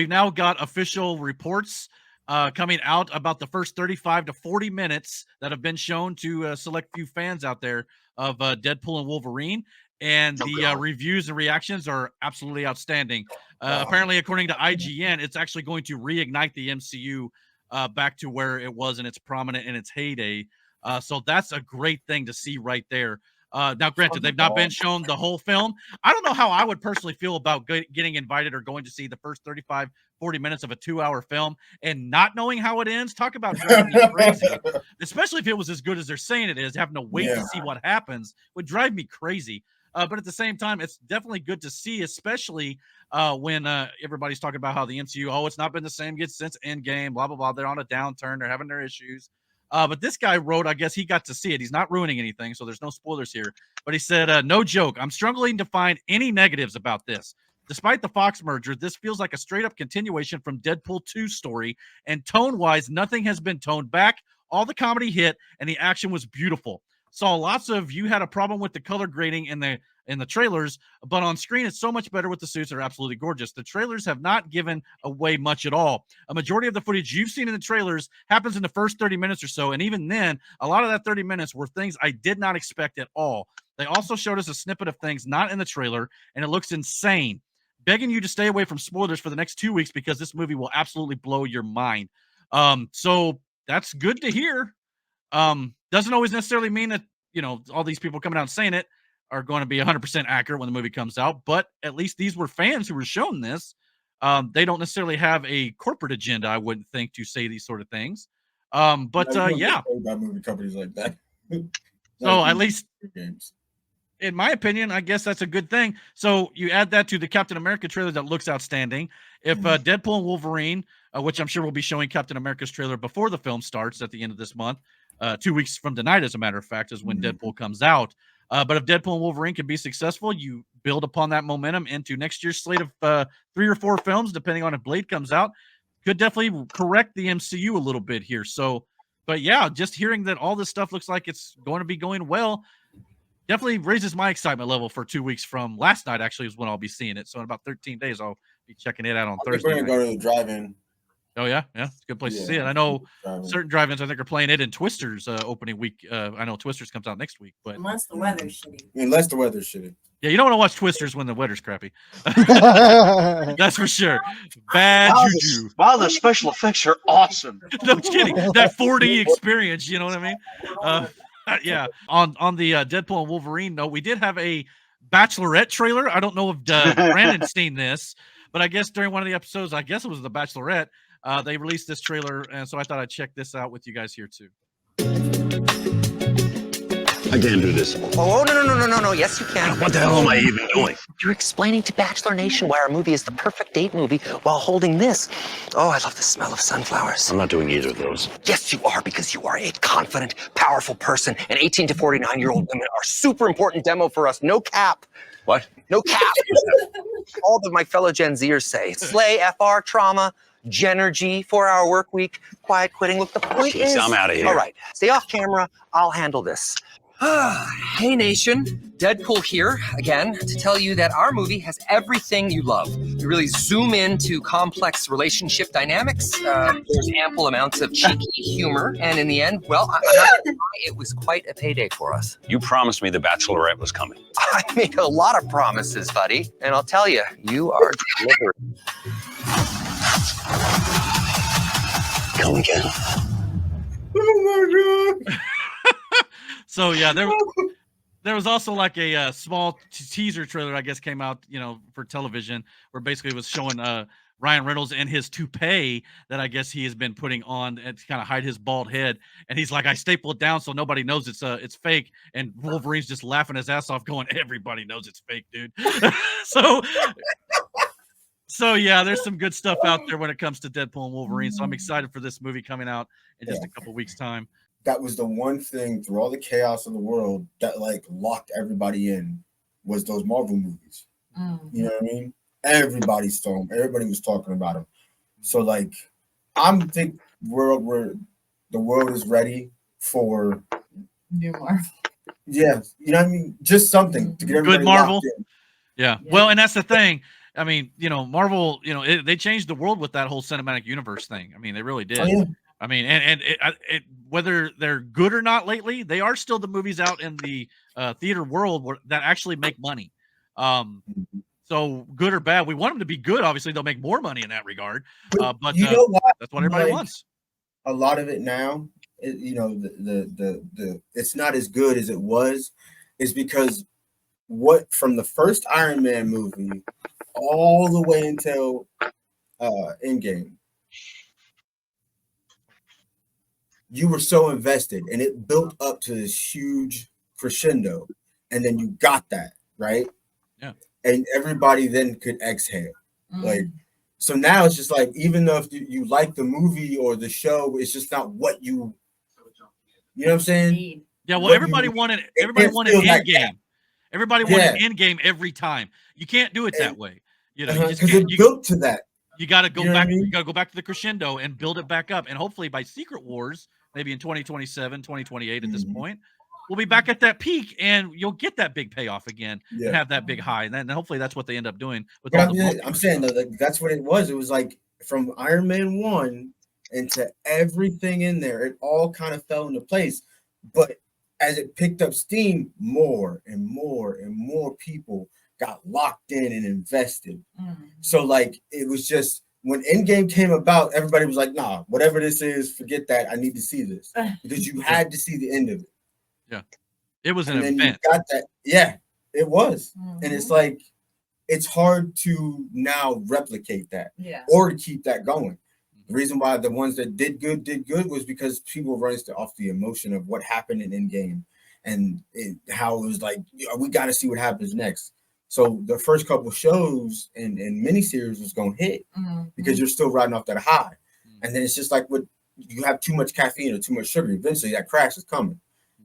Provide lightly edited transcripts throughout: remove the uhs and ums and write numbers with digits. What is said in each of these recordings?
we've now got official reports coming out about the first 35 to 40 minutes that have been shown to a select few fans out there of Deadpool and Wolverine. And the reviews and reactions are absolutely outstanding. Apparently, according to IGN, it's actually going to reignite the MCU back to where it was in its prominent in its heyday. So that's a great thing to see right there. Now, granted, they've not been shown the whole film. I don't know how I would personally feel about getting invited or going to see the first 35, 40 minutes of a 2-hour film and not knowing how it ends. Talk about driving me crazy, especially if it was as good as they're saying it is. Having to wait to see what happens would drive me crazy. But at the same time, it's definitely good to see, especially when everybody's talking about how the MCU, it's not been the same since Endgame, blah, blah, blah. They're on a downturn. They're having their issues. But this guy wrote, I guess he got to see it. He's not ruining anything, so there's no spoilers here. But he said, no joke, I'm struggling to find any negatives about this. Despite the Fox merger, this feels like a straight-up continuation from Deadpool 2's story, and tone-wise, nothing has been toned back. All the comedy hit, and the action was beautiful. Saw lots of you had a problem with the color grading in the trailers, but on screen it's so much better with the suits. They're absolutely gorgeous. The trailers have not given away much at all. A majority of the footage you've seen in the trailers happens in the first 30 minutes or so, and even then, a lot of that 30 minutes were things I did not expect at all. They also showed us a snippet of things not in the trailer, and it looks insane. Begging you to stay away from spoilers for the next 2 weeks because this movie will absolutely blow your mind. So that's good to hear. Doesn't always necessarily mean that, all these people coming out and saying it are going to be 100% accurate when the movie comes out, but at least these were fans who were shown this. They don't necessarily have a corporate agenda, I wouldn't think, to say these sort of things. Yeah. About movie companies like that. So at least, in my opinion, I guess that's a good thing. So you add that to the Captain America trailer that looks outstanding. If Deadpool and Wolverine, which I'm sure we'll be showing Captain America's trailer before the film starts at the end of this month, 2 weeks from tonight, as a matter of fact, is when Deadpool comes out. But if Deadpool and Wolverine can be successful, you build upon that momentum into next year's slate of 3 or 4 films, depending on if Blade comes out. Could definitely correct the MCU a little bit here. So, but yeah, just hearing that all this stuff looks like it's going to be going well definitely raises my excitement level for 2 weeks from last night, actually, is when I'll be seeing it. So in about 13 days, I'll be checking it out on Thursday. We're going to go to the drive-in. Oh, yeah? Yeah, it's a good place to see it. I know certain drive-ins, I think, are playing it in Twister's opening week. I know Twister's comes out next week. But unless the weather's shitty. Yeah, you don't want to watch Twisters when the weather's crappy. That's for sure. Bad juju. Wow, the special effects are awesome. No kidding. That 4D experience, you know what I mean? Yeah. On the Deadpool and Wolverine note, we did have a Bachelorette trailer. I don't know if Brandon's seen this, but I guess during one of the episodes, I guess it was the Bachelorette, they released this trailer, and so I thought I'd check this out with you guys here too. I can't do this. Oh, no. Yes, you can. What the hell am I even doing? You're explaining to Bachelor Nation why our movie is the perfect date movie while holding this. Oh, I love the smell of sunflowers. I'm not doing either of those. Yes, you are, because you are a confident, powerful person, and 18 to 49-year-old women are super important demo for us. No cap. What? No cap. All that my fellow Gen Zers say. Slay, FR, trauma, Genergy, 4-hour work week, quiet quitting. Look, the point is... I'm out of here. All right, stay off camera. I'll handle this. Hey Nation, Deadpool here again to tell you that our movie has everything you love. We really zoom into complex relationship dynamics. There's ample amounts of cheeky humor, and in the end, well, I'm not gonna lie, it was quite a payday for us. You promised me the Bachelorette was coming. I made a lot of promises, buddy, and I'll tell you, you are delivered. Come again. Oh my God. So yeah, there was also like a small teaser trailer, I guess, came out, for television, where basically it was showing Ryan Reynolds and his toupee that I guess he has been putting on to kind of hide his bald head, and he's like, I stapled it down so nobody knows it's fake, and Wolverine's just laughing his ass off, going, everybody knows it's fake, dude. So yeah, there's some good stuff out there when it comes to Deadpool and Wolverine. So I'm excited for this movie coming out in just a couple weeks' time. That was the one thing through all the chaos of the world that locked everybody in, was those Marvel movies. You know what I mean? Everybody saw them. Everybody was talking about them. So I think the world is ready for new Marvel. Yeah, you know what I mean? Just something to get everybody good Marvel. locked in. Yeah. Well, and that's the thing. I mean, Marvel, they changed the world with that whole cinematic universe thing. I mean, they really did. Oh, yeah. I mean, and whether they're good or not lately, they are still the movies out in the theater world that actually make money. So good or bad, we want them to be good. Obviously, they'll make more money in that regard. But you know what? that's what everybody wants. A lot of it now, the it's not as good as it was, is because from the first Iron Man movie all the way until Endgame, you were so invested, and it built up to this huge crescendo, and then you got that right. Yeah. And everybody then could exhale. Like, so now it's just like, even though if you like the movie or the show, it's just not what you know what I'm saying? Yeah, well, everybody wanted Endgame. Everybody wanted Endgame every time. You can't do it that way. Because it built to that. You got to go back. You got to go back to the crescendo and build it back up. And hopefully by Secret Wars, maybe in 2027, 2028 at this point, we'll be back at that peak, and you'll get that big payoff again and have that big high. And then hopefully that's what they end up doing. With I'm saying though, like, that's what it was. It was like from Iron Man 1 into everything in there, it all kind of fell into place. But as it picked up steam, more and more and more people got locked in and invested. So like it was just, when Endgame came about, everybody was like, nah, whatever this is, forget that. I need to see this. Because you had to see the end of it. Yeah. It was an and then event. You got that. Yeah, it was. And it's like, it's hard to now replicate that or to keep that going. The reason why the ones that did good was because people were running off the emotion of what happened in Endgame and how it was like, we got to see what happens next. So the first couple shows and miniseries was going to hit because you're still riding off that high. And then it's just like, what you have too much caffeine or too much sugar, eventually that crash is coming.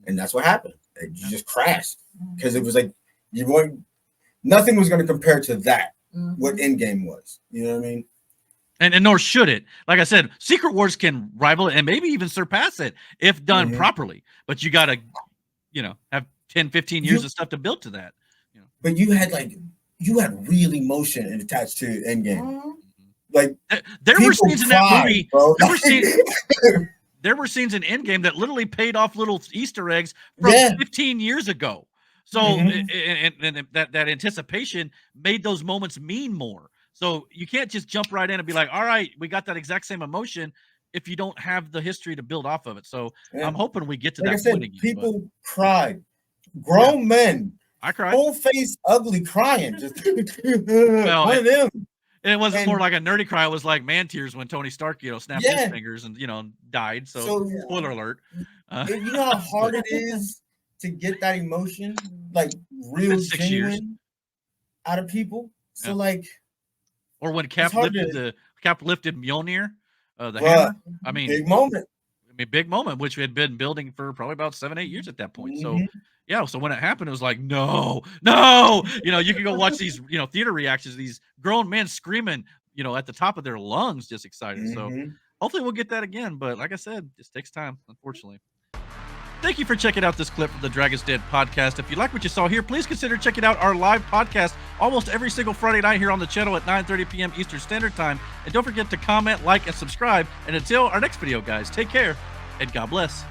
And that's what happened. Like, you just crashed because it was like nothing was going to compare to that, what Endgame was. You know what I mean? And nor should it. Like I said, Secret Wars can rival it and maybe even surpass it if done properly. But you got to, have 10, 15 years of stuff to build to that. But you had real emotion attached to Endgame. Like there were scenes in that movie. Bro. There were scenes in Endgame that literally paid off little Easter eggs from 15 years ago. So and that anticipation made those moments mean more. So you can't just jump right in and be like, all right, we got that exact same emotion if you don't have the history to build off of it. So I'm hoping we get to that point again. People cried. Grown men. I cried. Whole face ugly crying. Just well, one of them. And it wasn't more like a nerdy cry. It was like man tears when Tony Stark, snapped his fingers and, died. So spoiler alert. You know how hard it is to get that emotion, like real genuine out of people. So like, or when Cap lifted Mjolnir, the hammer. I mean, big moment. Big moment, which we had been building for probably about 7-8 years at that point. So so when it happened, it was like, no. You can go watch these, theater reactions, these grown men screaming, at the top of their lungs, just excited. So hopefully we'll get that again. But like I said, it just takes time, unfortunately. Thank you for checking out this clip from the Dragon's Den podcast. If you like what you saw here, please consider checking out our live podcast almost every single Friday night here on the channel at 9:30 p.m. Eastern Standard Time. And don't forget to comment, like, and subscribe. And until our next video, guys, take care and God bless.